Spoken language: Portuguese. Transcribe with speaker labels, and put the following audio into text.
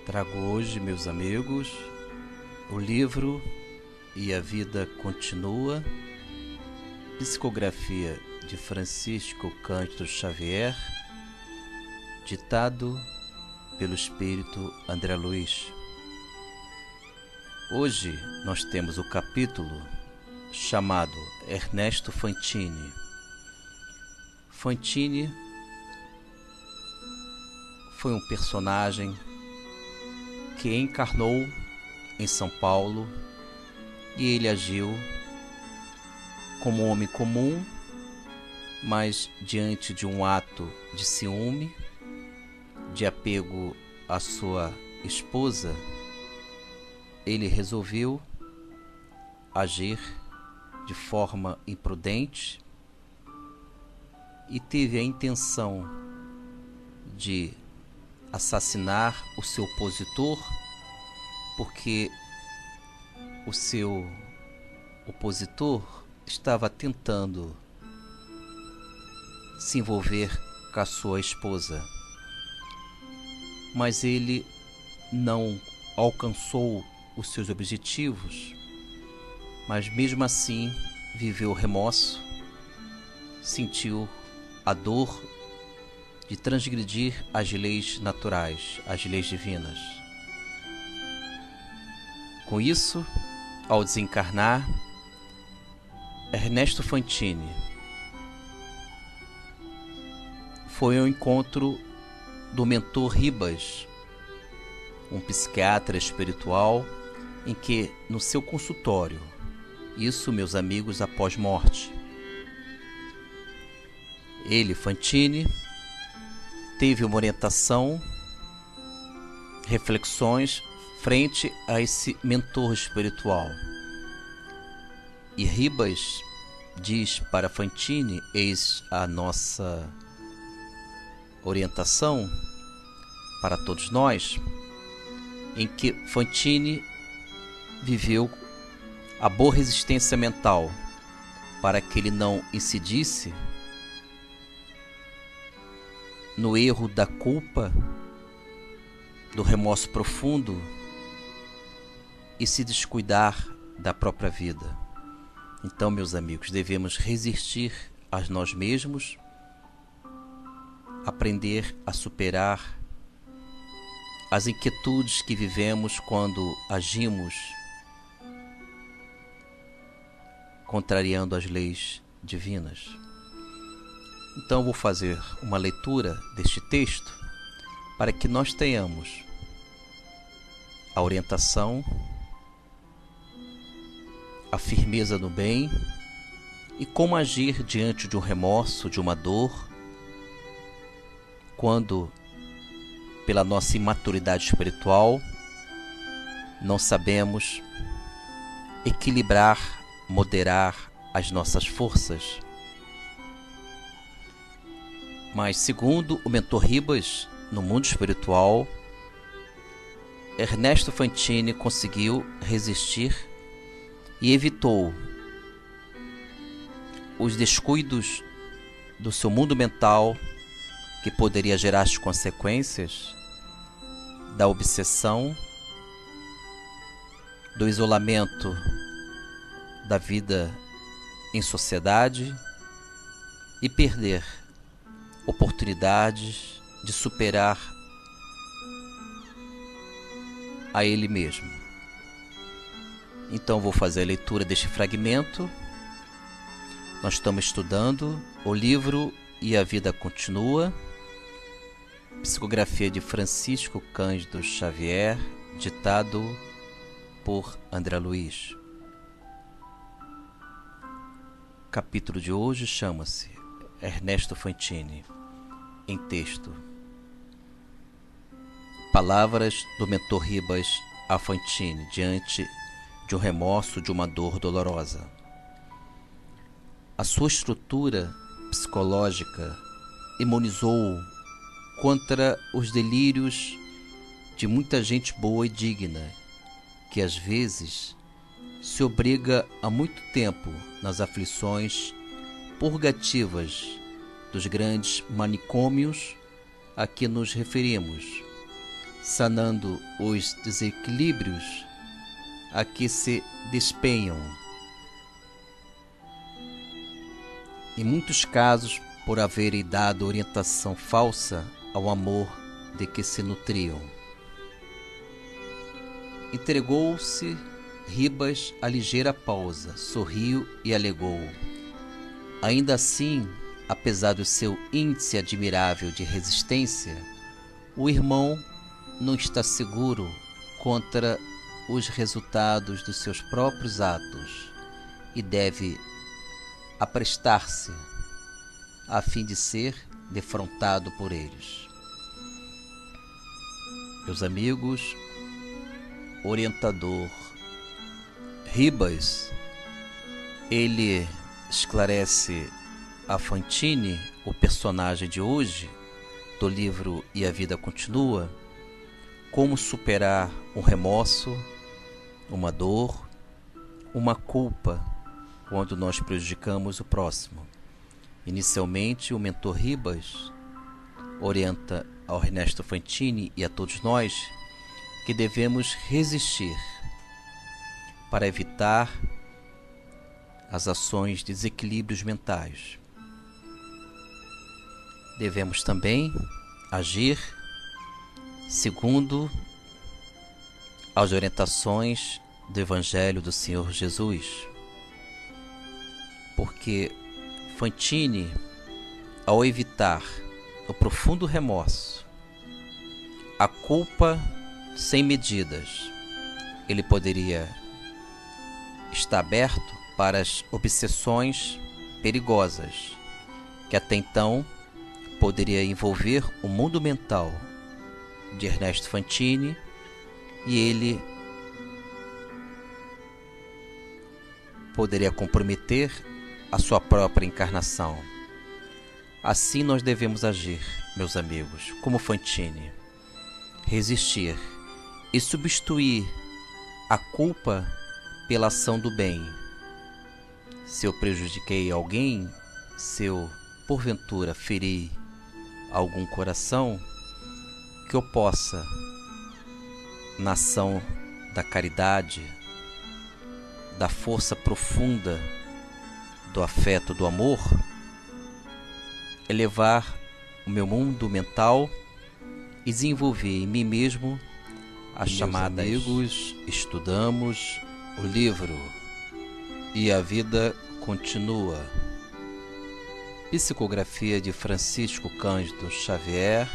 Speaker 1: Trago hoje, meus amigos, o livro E a Vida Continua, psicografia de Francisco Cândido Xavier, ditado pelo Espírito André Luiz. Hoje nós temos o capítulo chamado Ernesto Fantini. Fantini foi um personagem que encarnou em São Paulo e ele agiu como um homem comum, mas diante de um ato de ciúme, de apego à sua esposa, ele resolveu agir de forma imprudente e teve a intenção de assassinar o seu opositor, porque o seu opositor estava tentando se envolver com a sua esposa, mas ele não alcançou os seus objetivos, mas mesmo assim viveu o remorso, sentiu a dor de transgredir as leis naturais, as leis divinas. Com isso, ao desencarnar, Ernesto Fantini foi ao encontro do mentor Ribas, um psiquiatra espiritual, em que, no seu consultório, isso, meus amigos, após morte, ele, Fantini, teve uma orientação, reflexões frente a esse mentor espiritual. E Ribas diz para Fantini, eis a nossa orientação para todos nós, em que Fantini viveu a boa resistência mental para que ele não incidisse no erro da culpa, do remorso profundo e se descuidar da própria vida. Então, meus amigos, devemos resistir a nós mesmos, aprender a superar as inquietudes que vivemos quando agimos contrariando as leis divinas. Então vou fazer uma leitura deste texto para que nós tenhamos a orientação, a firmeza no bem e como agir diante de um remorso, de uma dor, quando, pela nossa imaturidade espiritual, não sabemos equilibrar, moderar as nossas forças. Mas, segundo o mentor Ribas, no mundo espiritual, Ernesto Fantini conseguiu resistir e evitou os descuidos do seu mundo mental, que poderia gerar as consequências da obsessão, do isolamento da vida em sociedade e perder oportunidades de superar a ele mesmo. Então vou fazer a leitura deste fragmento. Nós estamos estudando o livro E a Vida Continua, psicografia de Francisco Cândido Xavier, ditado por André Luiz. O capítulo de hoje chama-se Ernesto Fantini. Em texto, palavras do mentor Ribas a Fantini diante de um remorso, de uma dor dolorosa. A sua estrutura psicológica imunizou-o contra os delírios de muita gente boa e digna, que às vezes se obriga há muito tempo nas aflições purgativas dos grandes manicômios a que nos referimos, sanando os desequilíbrios a que se despenham. Em muitos casos, por haverem dado orientação falsa ao amor de que se nutriam. Entregou-se Ribas à ligeira pausa, sorriu e alegou: ainda assim, apesar do seu índice admirável de resistência, o irmão não está seguro contra os resultados dos seus próprios atos e deve aprestar-se a fim de ser defrontado por eles. Meus amigos, orientador Ribas, ele esclarece a Fantine, o personagem de hoje, do livro E a Vida Continua, como superar um remorso, uma dor, uma culpa quando nós prejudicamos o próximo. Inicialmente, o mentor Ribas orienta ao Ernesto Fantine e a todos nós que devemos resistir para evitar as ações de desequilíbrios mentais. Devemos também agir segundo as orientações do Evangelho do Senhor Jesus, porque Fantine, ao evitar o profundo remorso, a culpa sem medidas, ele poderia estar aberto para as obsessões perigosas que até então poderia envolver o mundo mental de Ernesto Fantine, e ele poderia comprometer a sua própria encarnação. Assim nós devemos agir, meus amigos, como Fantine, resistir e substituir a culpa pela ação do bem. Se eu prejudiquei alguém, se eu porventura feri algum coração, que eu possa, na ação da caridade, da força profunda do afeto, do amor, elevar o meu mundo mental e desenvolver em mim mesmo as chamadas. Amigos, estudamos o livro E a Vida Continua, psicografia de Francisco Cândido Xavier,